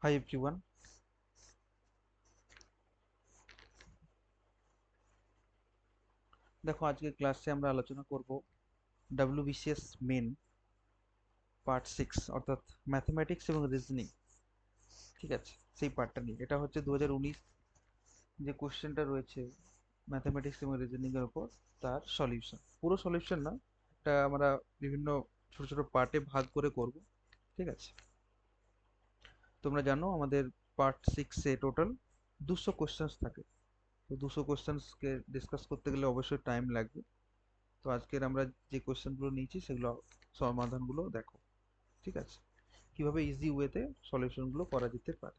Hi everyone. দেখো আজকের ক্লাসে আমরা আলোচনা করব WBCS মেন পার্ট 6 অর্থাৎ ম্যাথমেটিক্স এবং রিজনিং। ঠিক আছে, সেই পার্টটা নিয়ে। এটা হচ্ছে 2019 যে কোশ্চেনটা রয়েছে ম্যাথমেটিক্স এবং রিজনিং এর উপর, তার সলিউশন। পুরো সলিউশন না, এটা আমরা বিভিন্ন ছোট ছোট পার্টে ভাগ করে করব। ঠিক আছে, তোমরা জানো আমাদের পার্ট 6 এ টোটাল 200 কোশ্চেন্স থাকে। তো 200 কোশ্চেন্সকে ডিসকাস করতে গেলে অবশ্যই টাইম লাগবে। তো আজকের আমরা যে কোশ্চেনগুলো নিয়েছি সেগুলো সমাধানগুলো দেখো। ঠিক আছে, কিভাবে ইজি ওয়েতে সলিউশনগুলো করা যেতে পারে।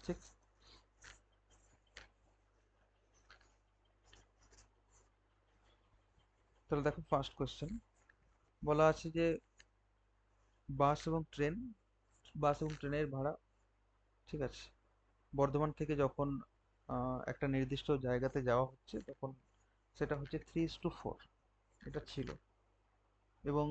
ঠিক, তাহলে দেখো ফার্স্ট কোশ্চেন বলা আছে যে বাস এবং ট্রেন, বাস এবং ট্রেনের ভাড়া। ঠিক আছে, বর্ধমান থেকে যখন একটা নির্দিষ্ট জায়গাতে যাওয়া হচ্ছে তখন সেটা হচ্ছে 3:4 এটা ছিল, এবং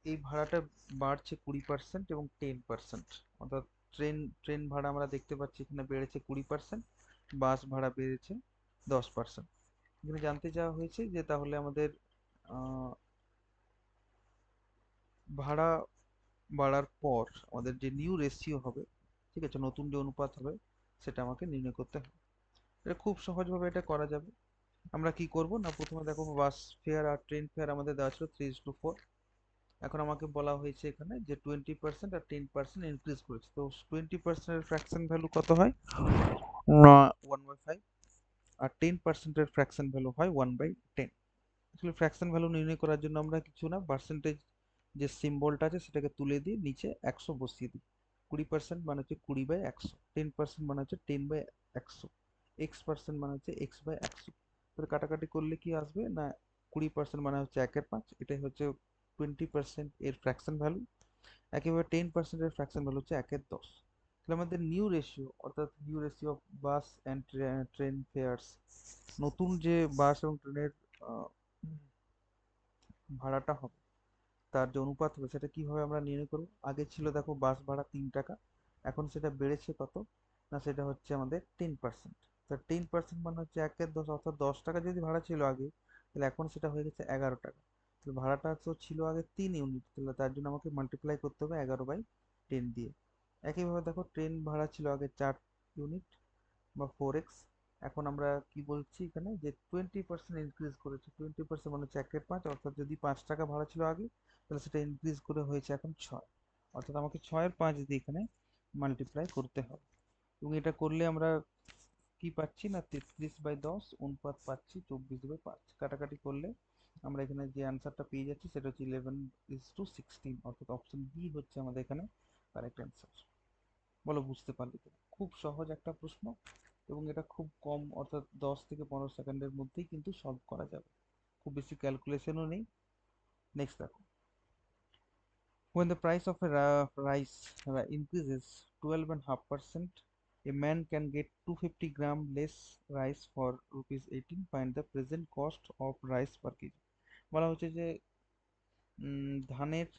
এই ভাড়াটা বাড়ছে 20% এবং 10%। অর্থাৎ ট্রেন ট্রেন ভাড়া আমরা দেখতে পাচ্ছি এখানে বেড়েছে 20%, বাস ভাড়া বেড়েছে 10%। এখানে জানতে চাওয়া হয়েছে যে তাহলে আমাদের আহ, ভাড়া বাড়ার পর আমাদের যে নিউ রেশিও হবে, ঠিক আছে, নতুন যে অনুপাত হবে, সেটা আমাকে নির্ণয় করতে হবে। এটা খুব সহজভাবে এটা করা যাবে। আমরা কি করব না, প্রথমে দেখো বাস ফেয়ার আর ট্রেন ফেয়ার আমাদের দেওয়া ছিল 3:4। এখন আমাকে বলা হয়েছে এখানে যে 20% আর 10% ইনক্রিজ করেছে। তো 20%-এর ফ্র্যাকশন ভ্যালু কত হয়? 1/5। আর 10%-এর ফ্র্যাকশন ভ্যালু হয় 1/10। আসলে ফ্র্যাকশন ভ্যালু নির্ণয় করার জন্য আমরা কিছু না, পার্সেন্টেজ যে সিম্বলটা আছে সেটাকে তুলে দিয়ে নিচে 100 বসিয়ে দিই। 20% মানে হচ্ছে 20/100, 10% মানে হচ্ছে 10/100, X% মানে হচ্ছে X/100। তো কাটাকাটি করলে কি আসবে না, 20% মানে হচ্ছে 1/5, এটাই হচ্ছে 20% এর ফ্র্যাকশন ভ্যালু। একেবারে 10% এর ফ্র্যাকশন ভ্যালু হচ্ছে 1/10। তাহলে আমাদের নিউ রেশিও, অর্থাৎ new ratio of bus and train fares, নতুন যে বাস এবং ট্রেনের ভাড়াটা হবে, তার যে অনুপাত হবে সেটা কিভাবে আমরা নির্ণয় করব? আগে ছিল দেখো বাস ভাড়া 3 টাকা, এখন সেটা বেড়েছে কত না, সেটা হচ্ছে আমাদের 10%। তা 10% মানে হচ্ছে 1/10, অর্থাৎ 10 টাকা যদি ভাড়া ছিল আগে, তাহলে এখন সেটা হয়ে গেছে 11 টাকা। তাহলে ভাড়াটা তো ছিল আগে 3 ইউনিট, তাহলে তার জন্য আমাকে মাল্টিপ্লাই করতে হবে 11/10 দিয়ে। একইভাবে দেখো ট্রেন ভাড়া ছিল আগে 4 ইউনিট বা 4x, এখন আমরা কি বলছি এখানে যে 20% ইনক্রিজ করেছে। 20% মানে হচ্ছে 1/5, অর্থাৎ যদি 5 টাকা ভাড়া ছিল আগে, তাহলে সেটা ইনক্রিজ করে হয়েছে এখন 6। অর্থাৎ আমাকে 6-এর 5 দিয়ে এখানে মাল্টিপ্লাই করতে হবে। এবং এটা করলে আমরা কি পাচ্ছি না, 33/10 অনুপাত পাচ্ছি 24/5। কাটাকাটি করলে আমরা এখানে যে অ্যান্সারটা পেয়ে যাচ্ছি সেটা হচ্ছে 11:16, অর্থাৎ অপশন বি হচ্ছে আমাদের এখানে কারেক্ট অ্যান্সার। বলো বুঝতে পারলে তো? খুব সহজ একটা প্রশ্ন, এবং এটা খুব কম, অর্থাৎ 10 থেকে 15 সেকেন্ডের মধ্যেই কিন্তু সলভ করা যাবে। খুব বেশি ক্যালকুলেশনও নেই। নেক্সট দেখো, when the price of a rice increases 12.5%, a man can get 250 gram less rice for rupees 18. Find the present cost of rice per kg. বলা হচ্ছে যে ধানের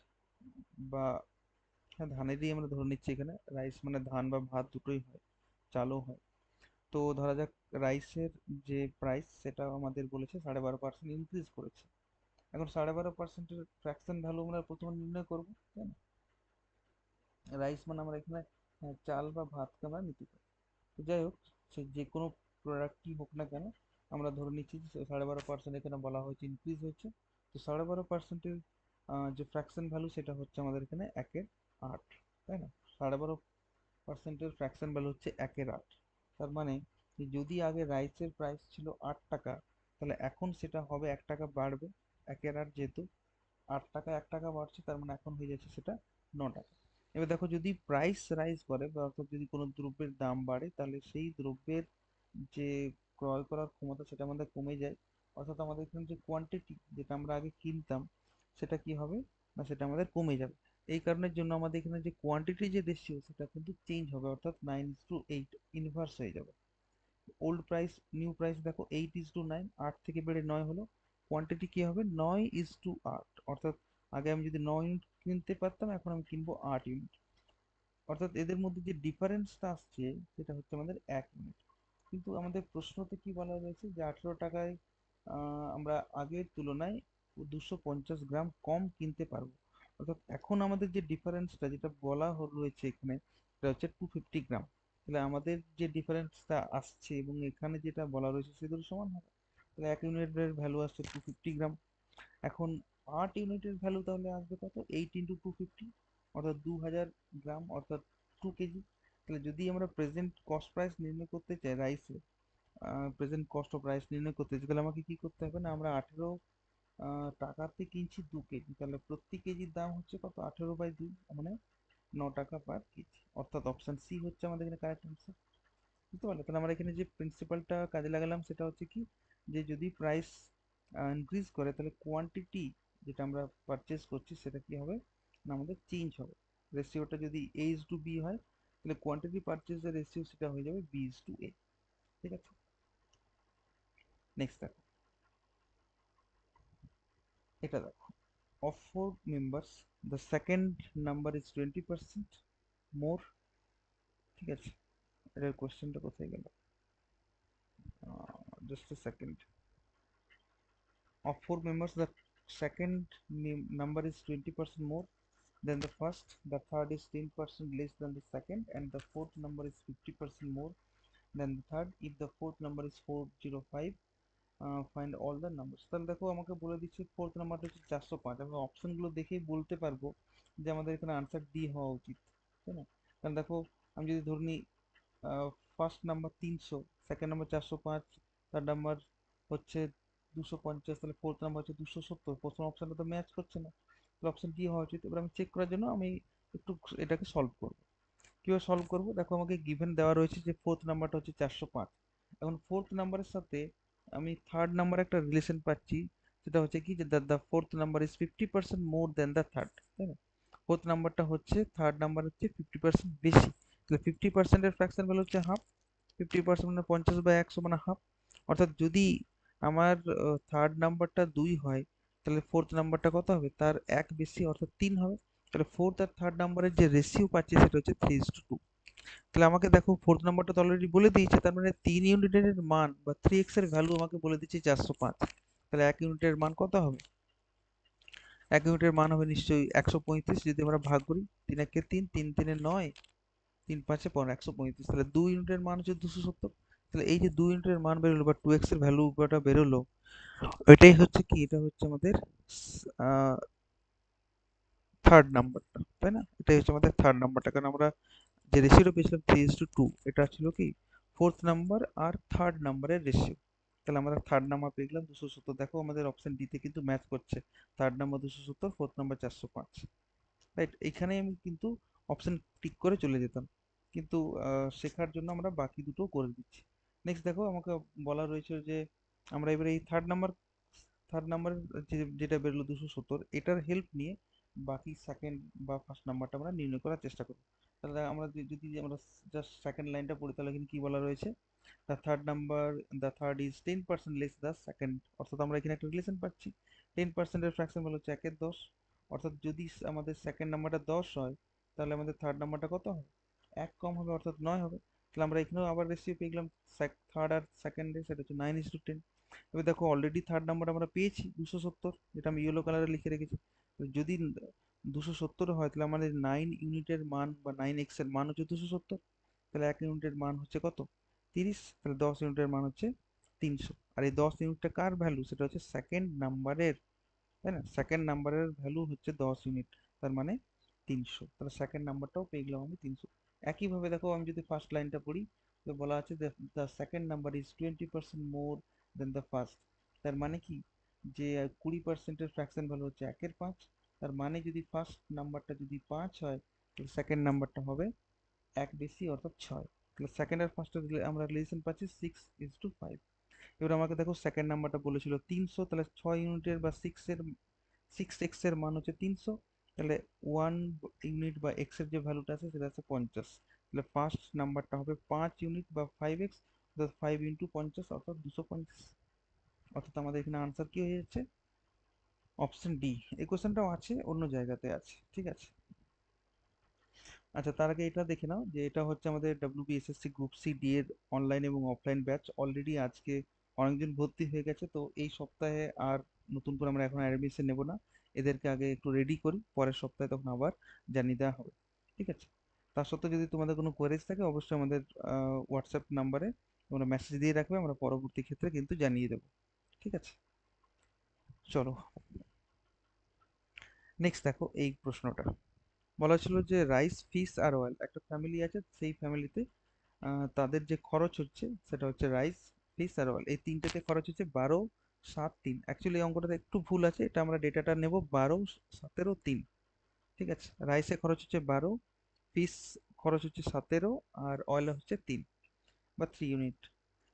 বা, হ্যাঁ ধানেরই আমরা ধরে নিচ্ছি, এখানে রাইস মানে ধান বা ভাত দুটোই হয়, চালও হয়। তো ধরা যাক রাইসের যে প্রাইস সেটা আমাদের বলেছে 12.5% ইনক্রিজ করেছে। এখন 12.5%-এর ফ্র্যাকশন ভ্যালু আমরা প্রথমে নির্ণয় করবো, তাই না? রাইস মানে আমরা এখানে চাল বা ভাতকে আমরা নিতে পারি। তো যাই হোক, সে যে কোনো প্রোডাক্টই হোক না কেন, আমরা ধরে নিচ্ছি যে 12.5% এখানে বলা হয়েছে ইনক্রিজ হয়েছে। তো 12.5%-এর যে ফ্র্যাকশন ভ্যালু সেটা হচ্ছে আমাদের এখানে 1/8, তাই না? 12.5%-এর ফ্র্যাকশন ভ্যালু হচ্ছে 1/8। তার মানে যে যদি আগে রাইসের প্রাইস ছিল 8 টাকা, তাহলে এখন সেটা হবে 1 টাকা বাড়বে, 1/8 যেহেতু 8 টাকা 1 টাকা বাড়ছে, তার মানে এখন হয়ে যাচ্ছে সেটা 9 টাকা। এবার দেখো যদি প্রাইস রাইজ করে বা অর্থাৎ যদি কোনো দ্রব্যের দাম বাড়ে, তাহলে সেই দ্রব্যের যে ক্রয় করার ক্ষমতা সেটা আমাদের কমে যায়। অর্থাৎ আমাদের এখানে যে কোয়ান্টিটি যেটা আমরা আগে কিনতাম, সেটা কি হবে না, সেটা আমাদের কমে যাবে। এই কারণের জন্য আমাদের এখানে যে কোয়ান্টিটি যে রেশিও সেটা কিন্তু চেঞ্জ হবে, অর্থাৎ 9:8 ইনভার্স হয়ে যাবে। ওল্ড প্রাইস নিউ প্রাইস দেখো 8:9, 8 থেকে বেড়ে 9 হলো। কোয়ান্টিটি কি হবে 9:8, অর্থাৎ আগে আমি যদি 9 ইউনিট কিনতে পারতাম, এখন আমি কিনবো 8 ইউনিট। অর্থাৎ এদের মধ্যে যে ডিফারেন্সটা আসছে সেটা হচ্ছে আমাদের 1 ইউনিট। কিন্তু আমাদের প্রশ্নতে কি বলা রয়েছে যে 18 টাকায় আমরা আগের তুলনায় 250 গ্রাম কম কিনতে পারবো। অর্থাৎ এখন আমাদের যে ডিফারেন্সটা যেটা বলা রয়েছে এখানে, সেটা হচ্ছে 250 গ্রাম। তাহলে আমাদের যে ডিফারেন্সটা আসছে এবং এখানে যেটা বলা রয়েছে সে দুটো সমান হবে। তাহলে 1 ইউনিটের ভ্যালু আসছে 250 গ্রাম। এখন 8 ইউনিটের ভ্যালু তাহলে আসবে কত, 8 × 250, অর্থাৎ 2000 গ্রাম, অর্থাৎ 2 কেজি। তাহলে যদি আমরা প্রেজেন্ট কস্ট প্রাইস নির্ণয় করতে চাই রাইসে, প্রেজেন্ট কস্ট অফ রাইস নির্ণয় করতে চাই, তাহলে আমাকে কি করতে হবে না, আমরা 18 টাকাতে কিনছি 2 কেজি, তাহলে প্রতি কেজির দাম হচ্ছে কত, 18/2, মানে 9 টাকা পার কেজি। অর্থাৎ অপশন সি হচ্ছে আমাদের এখানে কারেক্ট আনসার। বুঝতে পারলে? তাহলে আমরা এখানে যে প্রিন্সিপালটা কাজে লাগালাম সেটা হচ্ছে কি, যে যদি প্রাইস ইনক্রিজ করে তাহলে কোয়ান্টিটি যেটা আমরা পারচেস করছি সেটা কি হবে না, আমাদের চেঞ্জ হবে। রেশিওটা যদি A/B হয় তাহলে কোয়ান্টিটি পারচেসের রেশিও সেটা হয়ে যাবে B/A। ঠিক আছে, নেক্সট দেখো, এটা দেখো, of 4 members the second number is 20% more। ঠিক আছে, এটার কোশ্চেনটা কোথায় গেল, just a second. Of 4 members, the second number is 20% more than the first. The third is 10% less than the second, and the fourth number is 50% more than the third. If the fourth number is 405, find all the numbers। তাহলে দেখো আমাকে বলে দিচ্ছে fourth নাম্বারটা হচ্ছে 405। আমরা অপশনগুলো দেখেই বলতে পারবো যে আমাদের এখানে আনসার ডি হওয়া উচিত, তাই না? কারণ দেখো, আমি যদি ধরে নিই first number 300, second number 405, third number হচ্ছে 250, তাহলে ফোর্থ নাম্বার হচ্ছে 270। প্রথম অপশনটা তো ম্যাচ করছে না, তাহলে অপশন ডি হওয়া উচিত। এবার আমি চেক করার জন্য আমি একটু এটাকে সলভ করব। কিভাবে সলভ করব, দেখো আমাকে গিভেন দেওয়া রয়েছে যে ফোর্থ নাম্বারটা হচ্ছে 405। এখন ফোর্থ নাম্বারের সাথে আমি থার্ড নাম্বার একটা রিলেশন পাচ্ছি, সেটা হচ্ছে কি, যে the fourth number is 50% more than the third, তাই না? ফোর্থ নাম্বারটা হচ্ছে থার্ড নাম্বার হচ্ছে 50% বেশি। তাহলে 50%-এর ফ্র্যাকশন ভ্যালু হচ্ছে হাফ। 50% মানে 50/100 মানে হাফ। অর্থাৎ যদি আমার থার্ড নাম্বারটা 2 হয়, তাহলে ফোর্থ নাম্বারটা কত হবে, তার এক বেশি, অর্থাৎ 3 হবে। তাহলে ফোর্থ আর থার্ড নাম্বারের যে রেশিও পাচ্ছি সেটা হচ্ছে 3:2। তাহলে আমাকে দেখো ফোর্থ নাম্বারটা তো অলরেডি বলে দিয়েছে, তার মানে 3 ইউনিটের মান বা 3x এর ভ্যালু আমাকে বলে দিচ্ছে 405। তাহলে 1 ইউনিটের মান কত হবে, 1 ইউনিটের মান হবে নিশ্চয়ই 135। যদি আমরা ভাগ করি, 3 × 1 = 3, 3 × 3 = 9, 3 × 5 = 15, 135। তাহলে 2 ইউনিটের মান হচ্ছে 270। তাহলে এই যে 2 ইউনিটের মান বেরোলো বা 2x এর ভ্যালুটা বেরোলো, এটাই হচ্ছে কি, এটা হচ্ছে আমাদের থার্ড নাম্বারটা, তাই না? এটাই হচ্ছে আমাদের থার্ড নাম্বারটা, কারণ আমরা যে রেশিওটা পেয়েছিলাম 3:2, এটা ছিল কি, ফোর্থ নাম্বার আর থার্ড নাম্বারের রেশিও। তাহলে আমরা থার্ড নাম্বার পেয়ে গেলাম 270। দেখো আমাদের অপশন ডি তে কিন্তু ম্যাচ করছে, third number 270, fourth number 405। Right, এখানে আমি কিন্তু অপশন টিক করে চলে যেতাম, কিন্তু শেখার জন্য আমরা বাকি দুটো করে দিচ্ছি। নেক্সট দেখো, আমাকে বলা রয়েছে যে আমরা এবারে এই থার্ড নাম্বার যেটা বেরোলো 270, এটার হেল্প নিয়ে বাকি সেকেন্ড বা ফার্স্ট নাম্বারটা আমরা নির্ণয় করার চেষ্টা করব। তাহলে আমরা যদি আমরা জাস্ট সেকেন্ড লাইনটা পড়ি, তাহলে এখানে কি বলা রয়েছে, the third number, the third is 10% less the second. অর্থাৎ আমরা এখানে একটা রিলেশন পাচ্ছি, 10%-এর ফ্র্যাকশন ভ্যালু হচ্ছে 1/10। অর্থাৎ যদি আমাদের সেকেন্ড নাম্বারটা 10 হয়, তাহলে আমাদের থার্ড নাম্বারটা কত হবে, 1 কম হবে, অর্থাৎ 9 হবে। তাহলে আমরা এখানেও আবার রেশিও পেয়ে গেলাম থার্ড আর সেকেন্ডে, সেটা হচ্ছে 9:10। এবার দেখো অলরেডি থার্ড নাম্বার আমরা পেয়েছি 270, যেটা আমি ইয়েলো কালারে লিখে রেখেছি। তো যদি 270 হয়, তাহলে আমাদের 9 ইউনিটের মান বা 9x এর মান হচ্ছে 270। তাহলে 1 ইউনিটের মান হচ্ছে কত, 30। তাহলে 10 ইউনিটের মান হচ্ছে 300। আর এই 10 ইউনিটটা কার ভ্যালু, সেটা হচ্ছে সেকেন্ড নাম্বারের, তাই না? সেকেন্ড নাম্বারের ভ্যালু হচ্ছে 10 ইউনিট, তার মানে 300। তাহলে সেকেন্ড নাম্বারটাও পেয়ে গেলাম আমি 300। একইভাবে দেখো, আমি যদি ফার্স্ট লাইনটা পড়ি, তো বলা আছে the second number is 20% more than the first. তার মানে কি, যে 20%-এর ফ্র্যাকশন ভ্যালু হচ্ছে 1/5। তার মানে যদি ফার্স্ট নাম্বারটা যদি 5 হয়, তাহলে সেকেন্ড নাম্বারটা হবে 1 বেশি, অর্থাৎ 6। তাহলে সেকেন্ড আর ফার্স্টের আমরা রিলেশন পাচ্ছি 6:5। এবার আমাকে দেখো সেকেন্ড নাম্বারটা বলেছিল 300, তাহলে 6 ইউনিটের বা 6x এর মান হচ্ছে 300। তাহলে 1 ইউনিট বা x এর যে ভ্যালুটা আছে সেটা হচ্ছে 50। তাহলে ফার্স্ট নাম্বারটা হবে 5 ইউনিট বা 5x, অর্থাৎ 5 × 50, অর্থাৎ 250। অর্থাৎ আমাদের এখানে আনসার কি হয়ে যাচ্ছে, অপশন ডি। এই কোশ্চেনটাও আছে, অন্য জায়গাতে আছে, ঠিক আছে। আচ্ছা, তার আগে এটা দেখে নাও যে এটা হচ্ছে আমাদের WBSSC গ্রুপ সি ডি এর অনলাইন এবং অফলাইন ব্যাচ। অলরেডি আজকে অনেকজন ভর্তি হয়ে গেছে, তো এই সপ্তাহে আর নতুন করে আমরা এখন অ্যাডমিশন নেব না। এদেরকে আগে একটু রেডি করি, পরের সপ্তাহে তখন আবার জানিয়ে দেওয়া হবে। ঠিক আছে? তার সত্ত্বেও যদি তোমাদের কোনো কোয়ারিজ থাকে অবশ্যই আমাদের হোয়াটসঅ্যাপ নাম্বারে তোমরা মেসেজ দিয়ে রাখবে, আমরা পরবর্তী ক্ষেত্রে কিন্তু জানিয়ে দেবো। ঠিক আছে? চলো, নেক্সট দেখো এই প্রশ্নটা। বলা ছিল যে রাইস, ফিশ আর অয়েল একটা ফ্যামিলি আছে, সেই ফ্যামিলিতে তাদের যে খরচ হচ্ছে সেটা হচ্ছে রাইস, ফিশ আর অয়েল, এই তিনটেতে খরচ হচ্ছে 12, 7, 3। অ্যাকচুয়ালি এই অঙ্কটাতে একটু ভুল আছে, এটা আমরা ডেটাটা নেব 12, 17, 3। ঠিক আছে? রাইসে খরচ হচ্ছে 12, ফিশ খরচ হচ্ছে 17, আর অয়েল হচ্ছে 3 বা 3 ইউনিট।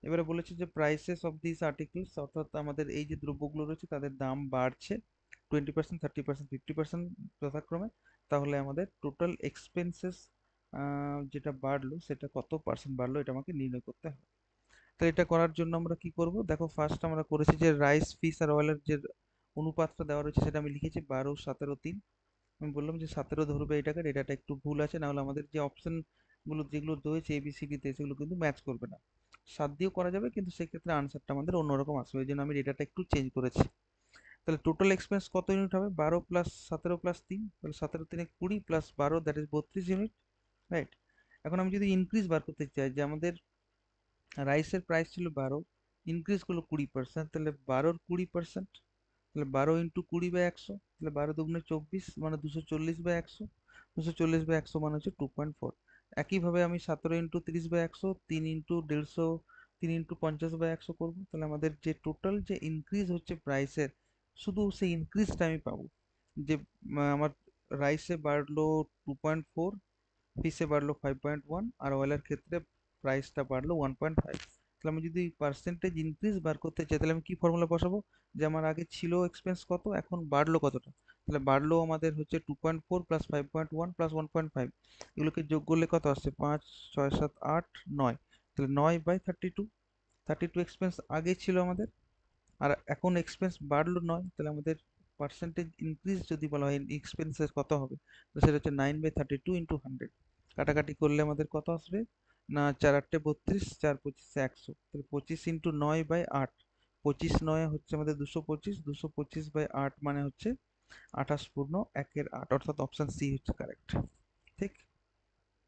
এবারে বলেছে যে প্রাইসেস অফ দিস আর্টিকেলস, অর্থাৎ আমাদের এই যে দ্রব্যগুলো রয়েছে তাদের দাম বাড়ছে 20%, 30%, 50% যথাক্রমে। তাহলে আমাদের টোটাল এক্সপেন্সেস যেটা বাড়লো সেটা কত পার্সেন্ট বাড়লো এটা আমাকে নির্ণয় করতে হবে। তো এটা করার জন্য আমরা কি করব, দেখো ফার্স্ট আমরা করেছি যে রাইস, ফিশ আর অয়েলের যে অনুপাতটা দেওয়া রয়েছে সেটা আমি লিখেছি 12, 17, 3। আমি বললাম যে 17 ধরবে এটাকে, এটাটা একটু ভুল আছে, না হলে আমাদের যে অপশন গুলো যেগুলো রয়েছে ABCD তে সেগুলো কিন্তু ম্যাচ করবে না। 7 দিয়েও করা যাবে, কিন্তু সেক্ষেত্রে আনসারটা আমাদের অন্যরকম আসবে, এই জন্য আমি ডেটাটা একটু চেঞ্জ করেছি। তাহলে টোটাল এক্সপেন্স কত ইউনিট হবে, 12 + 17 + 3, তাহলে 17 × 3 = 20 + 12 দ্যাট ইজ 32 ইউনিট। রাইট? এখন আমি যদি ইনক্রিজ বার করতে চাই, যে আমাদের রাইসের প্রাইস ছিল 12, ইনক্রিজ করলো 20%, তাহলে 12-র 20%, তাহলে 12 × 20/100, তাহলে 12 × 2 = 24, মানে 240/100। 240/100 মানে হচ্ছে 2.4। একইভাবে আমি 17 × 30/100, 3 × 150, 3 × 50/100 করবো, তাহলে আমাদের যে টোটাল যে ইনক্রিজ হচ্ছে প্রাইসের, শুধু সেই ইনক্রিজটা আমি পাবো। যে আমার রাইসে বাড়লো 2.4, ফিশে বাড়লো 5.1, আর অয়েলের ক্ষেত্রে প্রাইসটা বাড়লো 1.5। তাহলে আমি যদি পার্সেন্টেজ ইনক্রিজ বার করতে চাই তাহলে আমি কি ফর্মুলা বসাবো, যে আমার আগে ছিল এক্সপেন্স কত, এখন বাড়লো কতটা। তাহলে বাড়লো আমাদের হচ্ছে 2.4 + 5.1 + 1.5, এগুলোকে যোগ করলে কত আসছে, 5, 6, 7, 8, 9। তাহলে 9/32। 32 এক্সপেন্স আগে ছিল আমাদের, আর এখন এক্সপেন্স বাড়লো 9, তাহলে আমাদের পার্সেন্টেজ ইনক্রিজ যদি বলা হয় এক্সপেন্সের কত হবে, তো সেটা হচ্ছে 9/32 × 100। কাটাকাটি করলে আমাদের কত আসবে, না 4 × 8 = 32, 4 × 25 = 100, তাহলে 25 × 9/8, 25 9 হচ্ছে আমাদের 225, 225/8 মানে হচ্ছে 28.1/8, অর্থাৎ অপশন সি হচ্ছে কারেক্ট। ঠিক?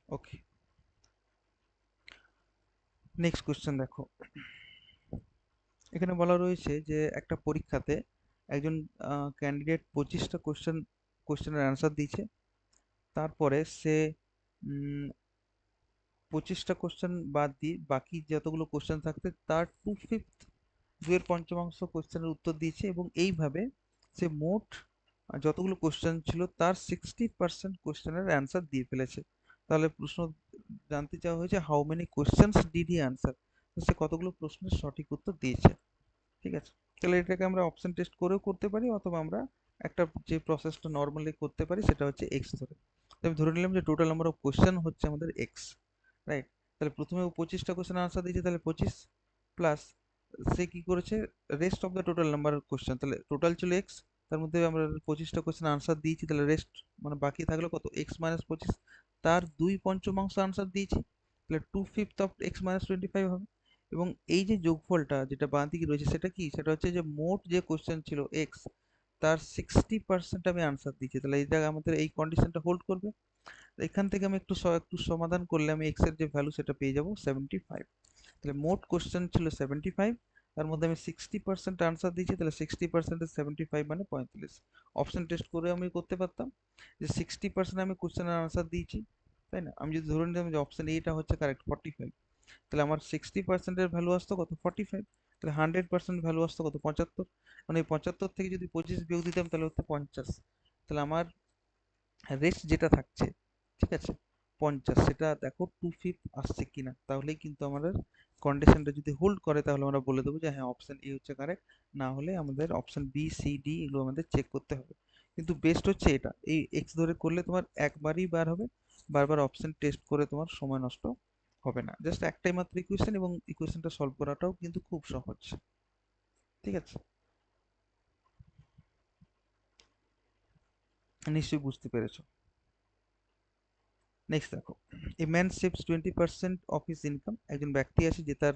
ওকে, নেক্সট কোশ্চেন দেখো। এখানে বলা রয়েছে যে একটা পরীক্ষাতে একজন ক্যান্ডিডেট 25টা কোশ্চেনের অ্যান্সার দিয়েছে। তারপরে সে 25টা কোশ্চেন বাদ দিয়ে বাকি যতগুলো কোশ্চেন থাকতে তার 2/5, 2/5 কোশ্চেনের উত্তর দিয়েছে, এবং এইভাবে সে মোট যতগুলো কোশ্চেন ছিল তার 60% কোশ্চেনের অ্যান্সার দিয়ে ফেলেছে। তাহলে প্রশ্ন জানতে চাওয়া হয়েছে how many questions did he answer, সে কতগুলো প্রশ্নের সঠিক উত্তর দিয়েছে। ঠিক আছে? তাহলে এটাকে আমরা অপশন টেস্ট করেও করতে পারি, অথবা আমরা একটা যে প্রসেসটা নর্মালি করতে পারি সেটা হচ্ছে এক্স ধরে। তো আমি ধরে নিলাম যে টোটাল নাম্বার অফ কোশ্চেন হচ্ছে আমাদের এক্স। রাইট? তাহলে প্রথমে ও 25টা কোশ্চেন আনসার দিয়েছে, তাহলে 25 প্লাস সে কি করেছে, rest of the total number of question, তাহলে টোটাল ছিল এক্স, তার মধ্যে আমরা 25টা কোশ্চেন আনসার দিয়েছি, তাহলে রেস্ট মানে বাকি থাকলো কত, এক্স মাইনাস 25, তার 2/5 আনসার দিয়েছি, তাহলে 2/5 অফ এক্স মাইনাস 25 হবে। এবং এই যে যোগফলটা যেটা বাঁ দিকে রয়েছে সেটা কি, সেটা হচ্ছে যে মোট যে কোশ্চেন ছিল এক্স, তার 60% আমি আনসার দিয়েছি, তাহলে এই জায়গায় আমাদের এই কন্ডিশনটা হোল্ড করবে। এখান থেকে আমি একটু সমাধান করলে আমি এক্স এর যে ভ্যালু সেটা পেয়ে যাব 75। তাহলে মোট কোশ্চেন ছিল 75, তার মধ্যে আমি 60% আনসার দিয়েছি, তাহলে 60% 75 মানে 35। অপশন টেস্ট করে আমি করতে পারতাম যে 60% আমি কোশ্চেনের আনসার দিয়েছি, তাই না? আমি যদি ধরে নিতাম যে অপশন এটা হচ্ছে কারেক্ট 45, তাহলে আমার 60%-এর ভ্যালু আসতো কত, 45। তাহলে 100% ভ্যালু আসতো কত, 75। মানে এই 75 থেকে যদি 25 বিয়োগ দিতাম তাহলে হতো 50। তাহলে আমার রেস্ট যেটা থাকছে, ঠিক আছে, 50, সেটা দেখো 2/5 আসছে কিনা, তাহলেই কিন্তু আমাদের কন্ডিশনটা যদি হোল্ড করে তাহলে আমরা বলে দেবো যে হ্যাঁ অপশন এ হচ্ছে কারেক্ট। না হলে আমাদের অপশন বি, সি, ডি এগুলো আমাদের চেক করতে হবে। কিন্তু বেস্ট হচ্ছে এটা, এই এক্স ধরে করলে তোমার একবারই বার হবে, বারবার অপশন টেস্ট করে তোমার সময় নষ্ট হবে না। জাস্ট একটাই মাত্র ইকুয়েশন, এবং ইকুয়েশনটা সলভ করাটাও কিন্তু খুব সহজ। ঠিক আছে? নিশ্চয়ই বুঝতে পেরেছো। নেক্সট দেখো, a man saves 20% of his income. একজন ব্যক্তি আছে যে তার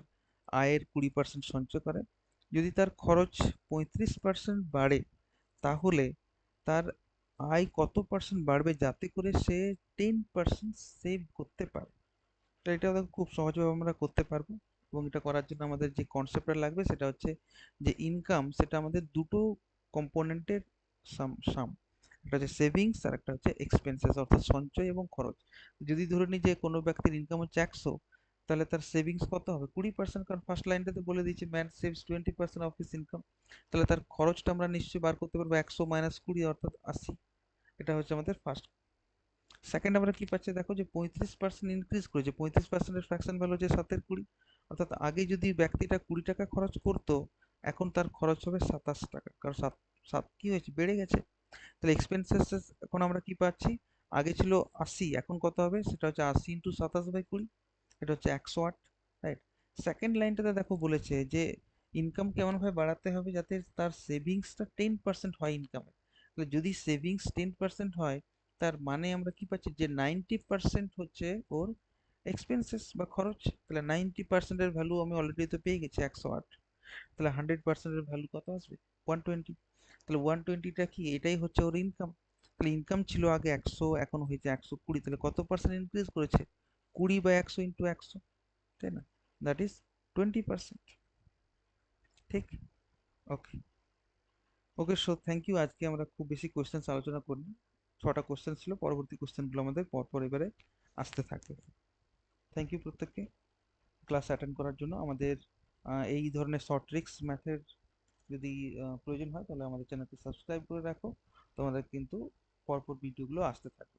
আয়ের 20% সঞ্চয় করে। যদি তার খরচ 35% বাড়ে, তাহলে তার আয় কত পার্সেন্ট বাড়বে যাতে করে সে 10% সেভ করতে পারে? তো এটা খুব সহজভাবে আমরা করতে পারবো। এবং এটা করার জন্য আমাদের যে কনসেপ্টটা লাগবে সেটা হচ্ছে যে ইনকাম সেটা আমাদের দুটো কম্পোনেন্টের সাম। একটা হচ্ছে সেভিংস আর একটা হচ্ছে এক্সপেন্সেস, অর্থাৎ সঞ্চয় এবং খরচ। যদি ধরে নিই যে কোনো ব্যক্তির ইনকাম হচ্ছে 100, তাহলে তার সেভিংস কত হবে? 20%, কারণ ফার্স্ট লাইনটাতে বলে দিয়েছে man saves 20% of his income. তাহলে তার খরচটা আমরা নিশ্চয়ই বার করতে পারবো 100 মাইনাস 20, অর্থাৎ 80। এটা হচ্ছে আমাদের ফার্স্ট। সেকেন্ড আমরা কি পাচ্ছি দেখো, যে 35% ইনক্রিজ করেছে। 35%-এর ফ্র্যাকশন ভ্যালু হচ্ছে 7-এর 20, অর্থাৎ আগে যদি ব্যক্তিটা 20 টাকা খরচ করতো, এখন তার খরচ হবে 27 টাকা, কারণ সাত সাত কি হয়েছে, বেড়ে গেছে। তাহলে এক্সপেন্সেস এখন আমরা কি পাচ্ছি, আগে ছিল 80, এখন কত হবে, সেটা হচ্ছে 80 × 27/20, এটা হচ্ছে 108। রাইট। সেকেন্ড লাইনটাতে দেখো বলেছে যে ইনকাম কেমনভাবে বাড়াতে হবে যাতে তার সেভিংসটা 10% হয় ইনকামে। তাহলে যদি সেভিংস 10% হয়, তার মানে আমরা কি পাচ্ছি, যে 90% হচ্ছে ওর এক্সপেন্সেস বা খরচ। তাহলে 90%-এর ভ্যালু আমি অলরেডি তো পেয়ে গেছি 108। তাহলে 100%-এর ভ্যালু কত আসবে? 120। তাহলে 120টা কি, এটাই হচ্ছে ওর ইনকাম। তাহলে ইনকাম ছিল আগে 100, এখন হয়েছে 120, তাহলে কত পার্সেন্ট ইনক্রিজ করেছে? 20/100 × 100, তাই না? That is 20%। ঠিক। ওকে। ওকে, সো থ্যাংক ইউ। আজকে আমরা খুব বেশি কোশ্চেন্স আলোচনা করিনি, 6টা কোশ্চেন ছিল, পরবর্তী কোশ্চেনগুলো আমাদের পরপর এবারে আসতে থাকবে। থ্যাংক ইউ প্রত্যেককে ক্লাস অ্যাটেন্ড করার জন্য। আমাদের এই ধরনের শর্ট ট্রিক্স ম্যাথের যদি প্রয়োজন হয়, তাহলে আমাদের চ্যানেলটি সাবস্ক্রাইব করে রাখো। তোমাদের কিন্তু পরপর ভিডিওগুলো আসতে থাকবে।